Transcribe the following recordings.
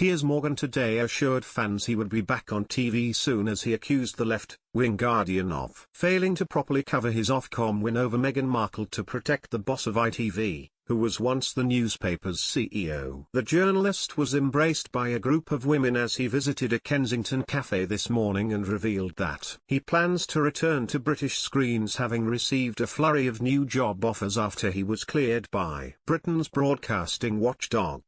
Piers Morgan today assured fans he would be back on TV soon as he accused the left-wing Guardian of failing to properly cover his Ofcom win over Meghan Markle to protect the boss of ITV, who was once the newspaper's CEO. The journalist was embraced by a group of women as he visited a Kensington cafe this morning and revealed that he plans to return to British screens, having received a flurry of new job offers after he was cleared by Britain's broadcasting watchdog.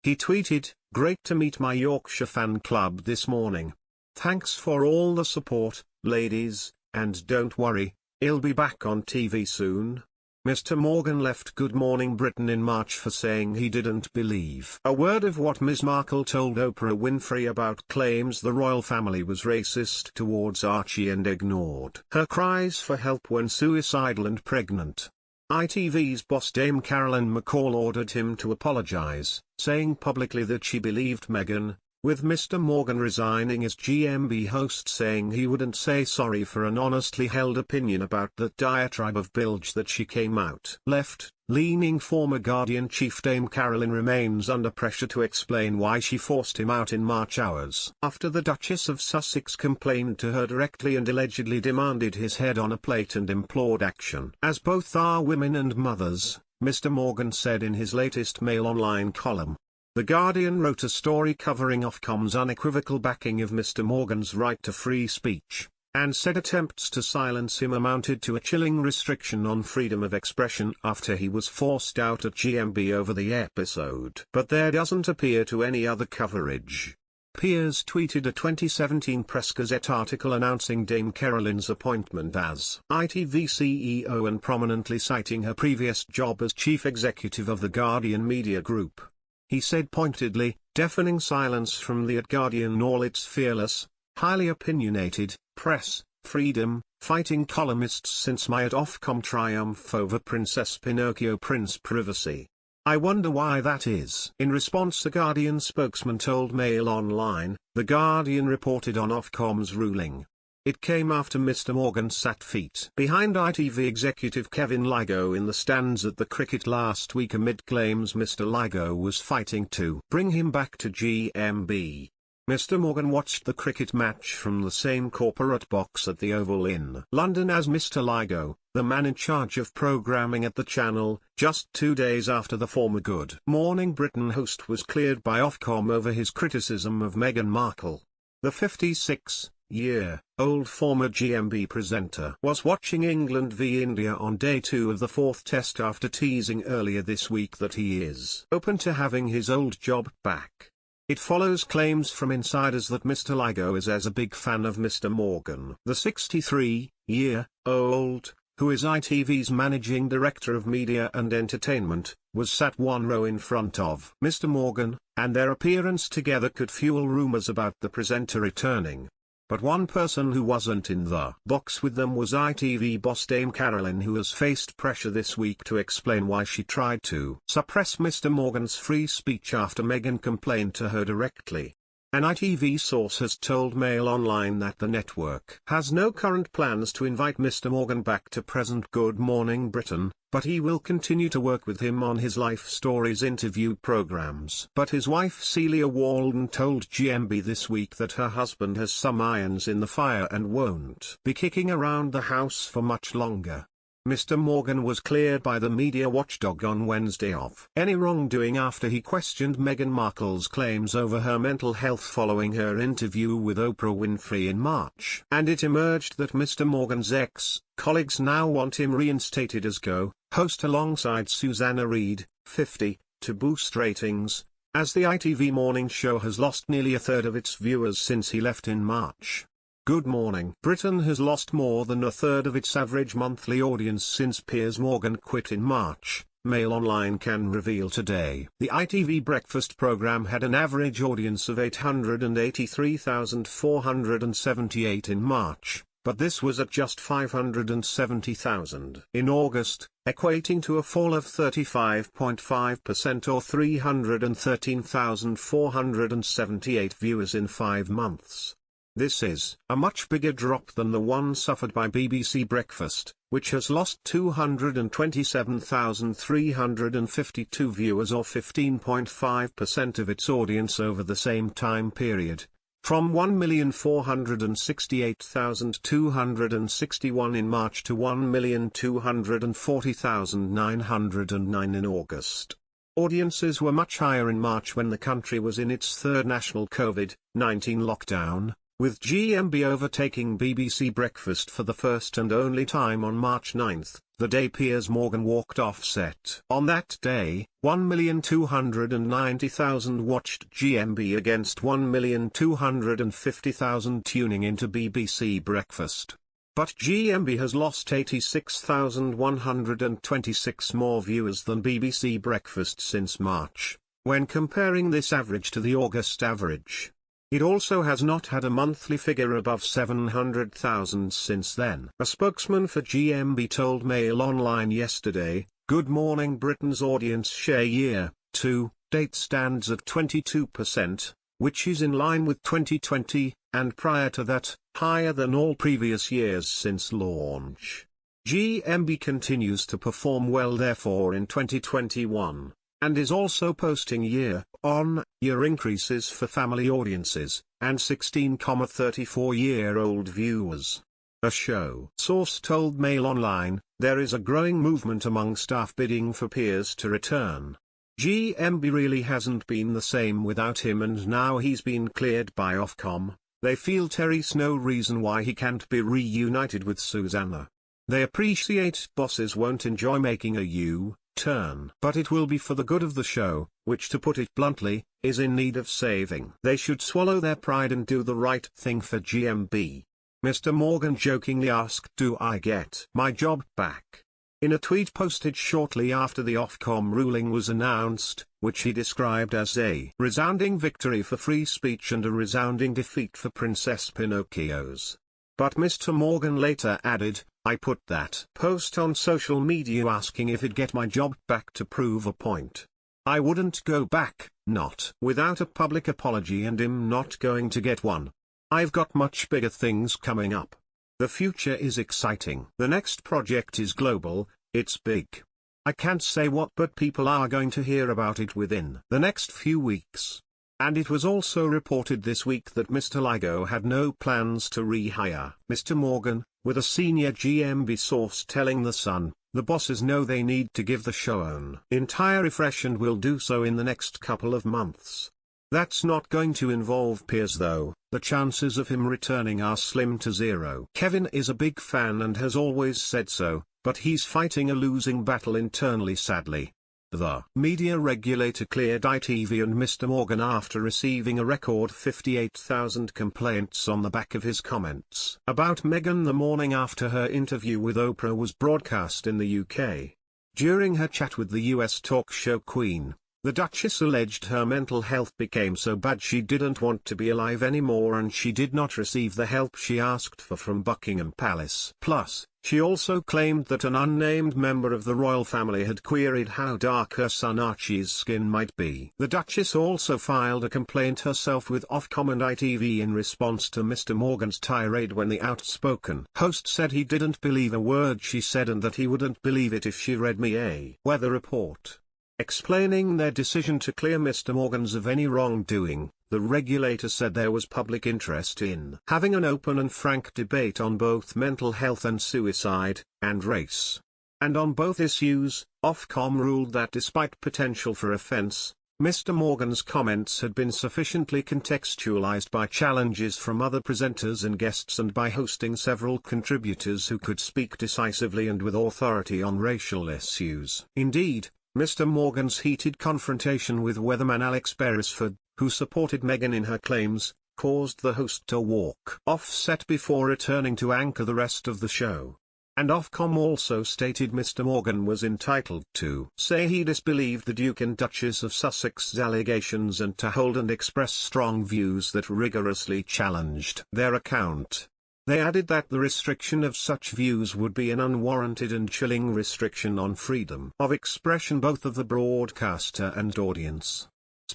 He tweeted, "Great to meet my Yorkshire fan club this morning. Thanks for all the support, ladies, and don't worry, I'll be back on TV soon." Mr. Morgan left Good Morning Britain in March for saying he didn't believe a word of what Ms. Markle told Oprah Winfrey about claims the royal family was racist towards Archie and ignored her cries for help when suicidal and pregnant. ITV's boss Dame Carolyn McCall ordered him to apologise, saying publicly that she believed Meghan, with Mr. Morgan resigning as GMB host saying he wouldn't say sorry for an honestly held opinion about that diatribe of bilge that she came out. Left-leaning former Guardian chief Dame Carolyn remains under pressure to explain why she forced him out in March hours after the Duchess of Sussex complained to her directly and allegedly demanded his head on a plate and implored action. As both are women and mothers, Mr. Morgan said in his latest Mail Online column. The Guardian wrote a story covering Ofcom's unequivocal backing of Mr. Morgan's right to free speech, and said attempts to silence him amounted to a chilling restriction on freedom of expression after he was forced out at GMB over the episode. But there doesn't appear to any other coverage. Piers tweeted a 2017 Press Gazette article announcing Dame Carolyn's appointment as ITV CEO and prominently citing her previous job as chief executive of the Guardian Media Group. He said pointedly, "Deafening silence from the Guardian, all its fearless, highly opinionated, press, freedom, fighting columnists since my Ofcom triumph over Princess Pinocchio Prince Privacy. I wonder why that is." In response, the Guardian spokesman told Mail Online, the Guardian reported on Ofcom's ruling. It came after Mr. Morgan sat feet behind ITV executive Kevin Lygo in the stands at the cricket last week amid claims Mr. Lygo was fighting to bring him back to GMB. Mr. Morgan watched the cricket match from the same corporate box at the Oval in London as Mr. Lygo, the man in charge of programming at the channel, just 2 days after the former Good Morning Britain host was cleared by Ofcom over his criticism of Meghan Markle. The 56-year-old former GMB presenter was watching England v India on day 2 of the 4th Test after teasing earlier this week that he is open to having his old job back. It follows claims from insiders that Mr. Lygo is as a big fan of Mr. Morgan. The 63-year-old, who is ITV's managing director of media and entertainment, was sat one row in front of Mr. Morgan, and their appearance together could fuel rumours about the presenter returning. But one person who wasn't in the box with them was ITV boss Dame Carolyn, who has faced pressure this week to explain why she tried to suppress Mr. Morgan's free speech after Meghan complained to her directly. An ITV source has told Mail Online that the network has no current plans to invite Mr. Morgan back to present Good Morning Britain, but he will continue to work with him on his Life Stories interview programs. But his wife Celia Walden told GMB this week that her husband has some irons in the fire and won't be kicking around the house for much longer. Mr. Morgan was cleared by the media watchdog on Wednesday of any wrongdoing after he questioned Meghan Markle's claims over her mental health following her interview with Oprah Winfrey in March. And it emerged that Mr. Morgan's ex-colleagues now want him reinstated as co-host alongside Susanna Reid, 50, to boost ratings, as the ITV morning show has lost nearly a third of its viewers since he left in March. Good Morning Britain has lost more than a third of its average monthly audience since Piers Morgan quit in March, Mail Online can reveal today. The ITV breakfast programme had an average audience of 883,478 in March, but this was at just 570,000 in August, equating to a fall of 35.5% or 313,478 viewers in 5 months. This is a much bigger drop than the one suffered by BBC Breakfast, which has lost 227,352 viewers or 15.5% of its audience over the same time period, from 1,468,261 in March to 1,240,909 in August. Audiences were much higher in March when the country was in its third national COVID-19 lockdown, with GMB overtaking BBC Breakfast for the first and only time on March 9, the day Piers Morgan walked off set. On that day, 1,290,000 watched GMB against 1,250,000 tuning into BBC Breakfast. But GMB has lost 86,126 more viewers than BBC Breakfast since March, when comparing this average to the August average. It also has not had a monthly figure above 700,000 since then. A spokesman for GMB told Mail Online yesterday, "Good Morning Britain's audience share year to date stands at 22%, which is in line with 2020, and prior to that, higher than all previous years since launch." GMB continues to perform well therefore in 2021. And is also posting year-on-year increases for family audiences, and 16,34-year-old viewers. A show source told Mail Online, there is a growing movement among staff bidding for Piers to return. GMB really hasn't been the same without him, and now he's been cleared by Ofcom, they feel there's no reason why he can't be reunited with Susanna. They appreciate bosses won't enjoy making a U-turn, but it will be for the good of the show, which, to put it bluntly, is in need of saving. They should swallow their pride and do the right thing for GMB. Mr. Morgan jokingly asked, "Do I get my job back?" in a tweet posted shortly after the Ofcom ruling was announced, which he described as a resounding victory for free speech and a resounding defeat for Princess Pinocchio's. But Mr. Morgan later added, "I put that post on social media asking if it'd get my job back to prove a point. I wouldn't go back, not without a public apology, and I'm not going to get one. I've got much bigger things coming up. The future is exciting. The next project is global, it's big. I can't say what, but people are going to hear about it within the next few weeks." And it was also reported this week that Mr. Ligo had no plans to rehire Mr. Morgan, with a senior GMB source telling The Sun, "The bosses know they need to give the show an entire refresh and will do so in the next couple of months. That's not going to involve Piers though, the chances of him returning are slim to zero. Kevin is a big fan and has always said so, but he's fighting a losing battle internally sadly." The media regulator cleared ITV and Mr. Morgan after receiving a record 58,000 complaints on the back of his comments about Meghan the morning after her interview with Oprah was broadcast in the UK. During her chat with the US talk show Queen, the Duchess alleged her mental health became so bad she didn't want to be alive anymore, and she did not receive the help she asked for from Buckingham Palace. Plus, she also claimed that an unnamed member of the royal family had queried how dark her son Archie's skin might be. The Duchess also filed a complaint herself with Ofcom and ITV in response to Mr. Morgan's tirade when the outspoken host said he didn't believe a word she said and that he wouldn't believe it if she read me a weather report. Explaining their decision to clear Mr. Morgan's of any wrongdoing, the regulator said there was public interest in having an open and frank debate on both mental health and suicide, and race. And on both issues, Ofcom ruled that despite potential for offence, Mr. Morgan's comments had been sufficiently contextualized by challenges from other presenters and guests and by hosting several contributors who could speak decisively and with authority on racial issues. Indeed, Mr. Morgan's heated confrontation with weatherman Alex Beresford, who supported Meghan in her claims, caused the host to walk off set before returning to anchor the rest of the show. And Ofcom also stated Mr. Morgan was entitled to say he disbelieved the Duke and Duchess of Sussex's allegations and to hold and express strong views that rigorously challenged their account. They added that the restriction of such views would be an unwarranted and chilling restriction on freedom of expression both of the broadcaster and audience.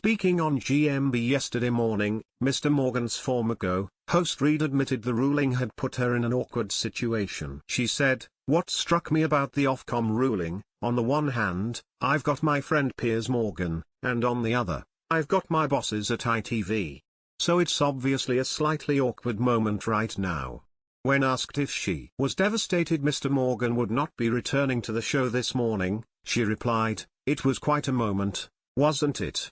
Speaking on GMB yesterday morning, Mr. Morgan's former co-host Reed admitted the ruling had put her in an awkward situation. She said, "What struck me about the Ofcom ruling, on the one hand, I've got my friend Piers Morgan, and on the other, I've got my bosses at ITV. So it's obviously a slightly awkward moment right now." When asked if she was devastated Mr. Morgan would not be returning to the show this morning, she replied, "It was quite a moment, wasn't it?